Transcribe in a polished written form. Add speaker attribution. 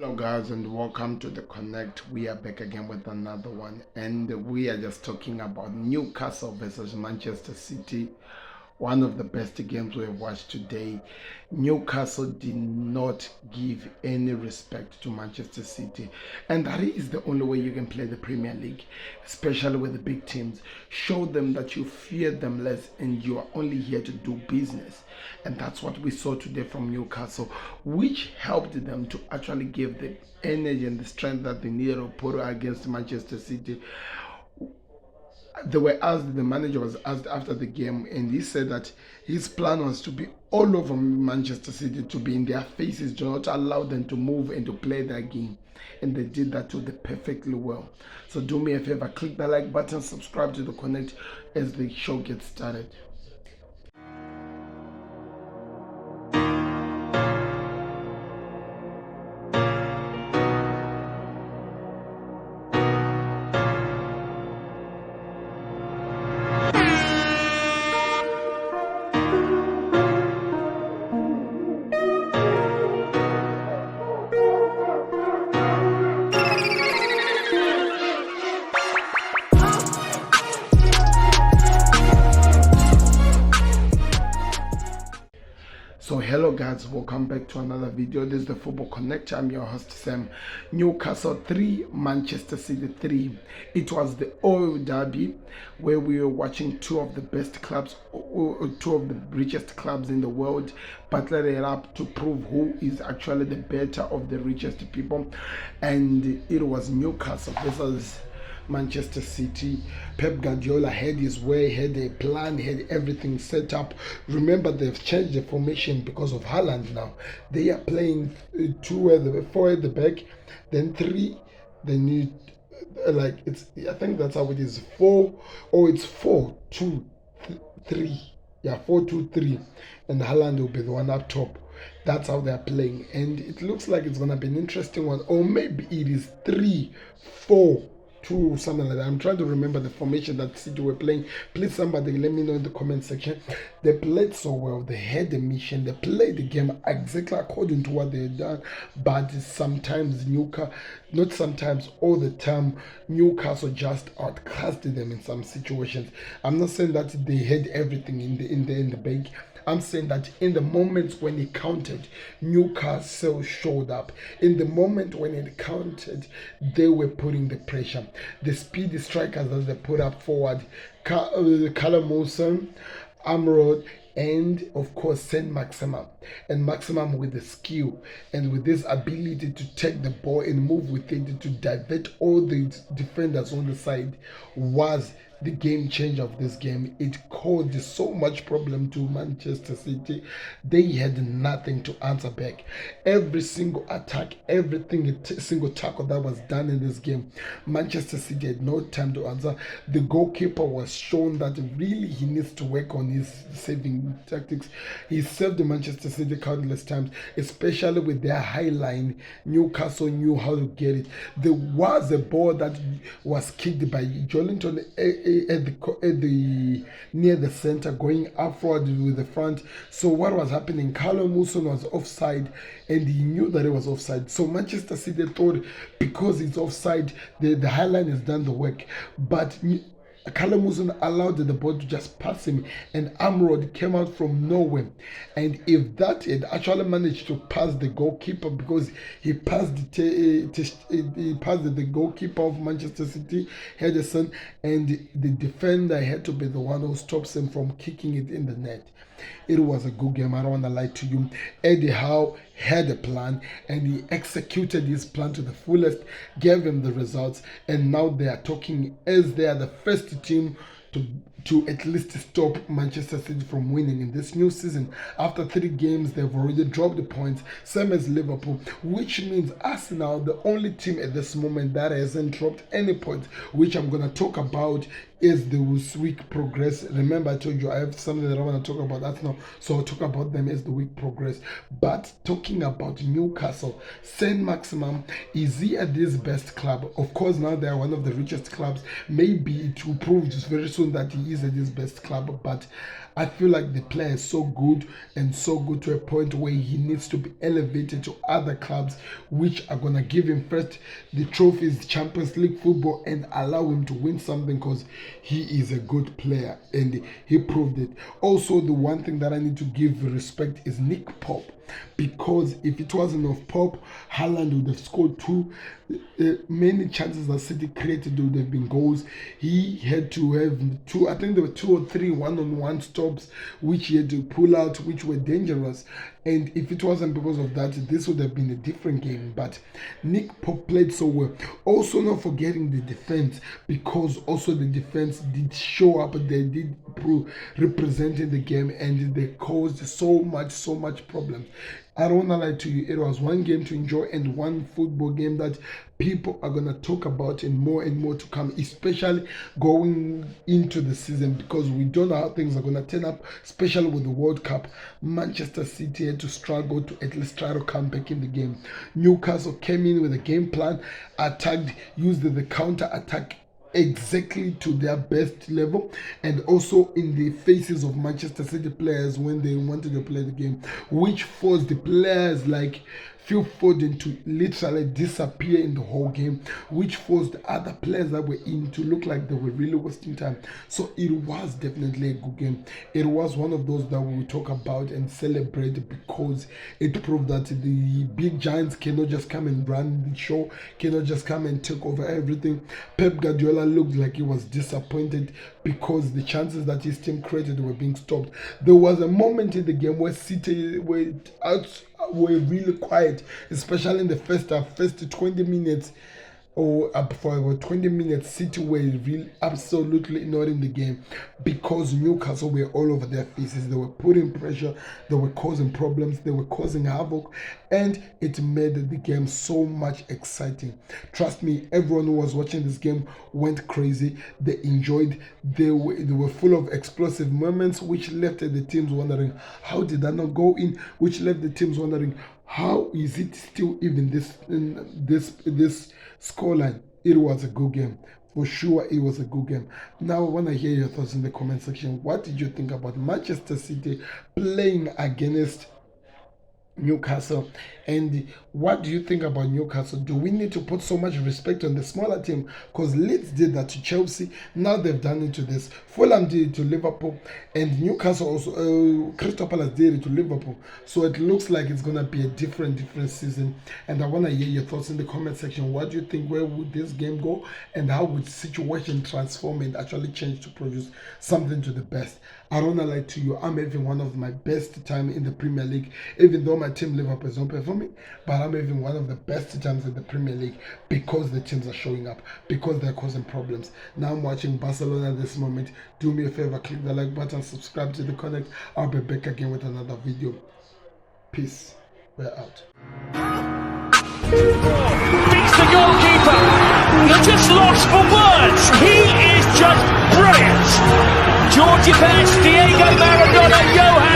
Speaker 1: Hello guys, and welcome to the Connect. We are back again with another one, and we are just talking about Newcastle versus Manchester City. One of the best games we have watched today. Newcastle did not give any respect to Manchester City, and that is the only way you can play the Premier League, especially with the big teams. Show them that you fear them less and you are only here to do business. And that's what we saw today from Newcastle, which helped them to actually give the energy and the strength that they needed to put against Manchester City. The manager was asked after the game, and he said that his plan was to be all over Manchester City, to be in their faces, to not allow them to move and to play their game. And they did that to them perfectly well. So do me a favor, click the like button, subscribe to the Connect as the show gets started. So hello guys, welcome back to another video. This is the Football Connect. I'm your host Sam. Newcastle 3, Manchester City 3. It was the old derby where we were watching two of the best clubs, two of the richest clubs in the world, battle it up to prove who is actually the better of the richest people. And it was Newcastle versus Manchester City. Pep Guardiola had his way, had a plan, had everything set up. Remember, they've changed the formation because of Haaland now. They are playing four at the back, then three. They need I think that's how it is. It's 4-2-3. Yeah, 4-2-3, and Haaland will be the one up top. That's how they're playing, and it looks like it's gonna be an interesting one. Or maybe it is 3-4-2, something like that. I'm trying to remember the formation that City were playing. Please, somebody let me know in the comment section. They played so well. They had the mission. They played the game exactly according to what they had done. But sometimes not sometimes, all the time, Newcastle just outclassed them in some situations. I'm not saying that they had everything in the bank. I'm saying that in the moments when it counted, Newcastle showed up. In the moment when it counted, they were putting the pressure. The speedy strikers that they put up forward, Callum Wilson, Amrod, and of course Saint-Maximin. And Maximum with the skill and with this ability to take the ball and move with it to divert all the defenders on the side was the game changer of this game. It caused so much problem to Manchester City. They had nothing to answer back. Every single attack, single tackle that was done in this game, Manchester City had no time to answer. The goalkeeper was shown that really he needs to work on his saving tactics. He saved the Manchester City countless times, especially with their high line. Newcastle knew how to get it. There was a ball that was kicked by Jolinton near the center, going upward with the front. So what was happening? Callum Wilson was offside, and he knew that it was offside. So Manchester City thought because it's offside, the high line has done the work. But Callum Wilson allowed the ball to just pass him, and Amrod came out from nowhere. And if that had actually managed to pass the goalkeeper, because he passed the goalkeeper of Manchester City, Henderson, and the defender had to be the one who stops him from kicking it in the net. It was a good game, I don't want to lie to you. Eddie Howe had a plan, and he executed his plan to the fullest, gave him the results, and now they are talking as they are the first team to at least stop Manchester City from winning in this new season. After 3 games, they've already dropped the points, same as Liverpool, which means Arsenal, the only team at this moment that hasn't dropped any points, which I'm going to talk about as the week progress. Remember, I told you I have something that I want to talk about Arsenal, so I'll talk about them as the week progress. But talking about Newcastle, Saint-Maximin, is he at this best club? Of course, now they are one of the richest clubs. Maybe it will prove just very soon that he he is at his best club, but I feel like the player is so good and so good to a point where he needs to be elevated to other clubs which are going to give him first the trophies, Champions League football, and allow him to win something, because he is a good player and he proved it. Also, the one thing that I need to give respect is Nick Pope, because if it wasn't of Pope, Haaland would have scored two. Many chances that City created would have been goals. He had to have two, I think there were 2 or 3 one-on-one stops which he had to pull out, which were dangerous. And if it wasn't because of that, this would have been a different game. But Nick Pope played so well. Also, not forgetting the defense, because also the defense did show up. They did represent in the game, and they caused so much problems. I don't want to lie to you, it was one game to enjoy and one football game that people are going to talk about and more to come, especially going into the season, because we don't know how things are going to turn up, especially with the World Cup. Manchester City had to struggle to at least try to come back in the game. Newcastle came in with a game plan, attacked, used the counter attack exactly to their best level, and also in the faces of Manchester City players when they wanted to play the game, which forced the players like Phil Foden to literally disappear in the whole game, which forced other players that were in to look like they were really wasting time. So it was definitely a good game. It was one of those that we will talk about and celebrate, because it proved that the big giants cannot just come and run the show, cannot just come and take over everything. Pep Guardiola looked like he was disappointed because the chances that his team created were being stopped. There was a moment in the game where City were really quiet, especially in the first 20 minutes, or for 20 minutes, City were really absolutely ignoring the game, because Newcastle were all over their faces. They were putting pressure, they were causing problems, they were causing havoc, and it made the game so much exciting. Trust me, everyone who was watching this game went crazy. They enjoyed. They were full of explosive moments, which left the teams wondering, how did that not go in? Which left the teams wondering, how is it still even this scoreline? It was a good game. For sure, it was a good game. Now, I want to hear your thoughts in the comment section. What did you think about Manchester City playing against Newcastle, and what do you think about Newcastle? Do we need to put so much respect on the smaller team? Because Leeds did that to Chelsea, now they've done it to this. Fulham did it to Liverpool, and Newcastle also, Crystal Palace did it to Liverpool. So it looks like it's going to be a different season, and I want to hear your thoughts in the comment section. What do you think? Where would this game go, and how would the situation transform and actually change to produce something to the best? I don't want to lie to you, I'm having one of my best time in the Premier League, even though my team Liverpool is not performing, but I'm having one of the best times in the Premier League, because the teams are showing up, because they're causing problems. Now I'm watching Barcelona at this moment. Do me a favor, click the like button, subscribe to the connect. I'll be back again with another video. Peace. We're out.
Speaker 2: Beats the goalkeeper. You're just lost for words. He is just brilliant. Georgie Best, Diego Maradona, Johan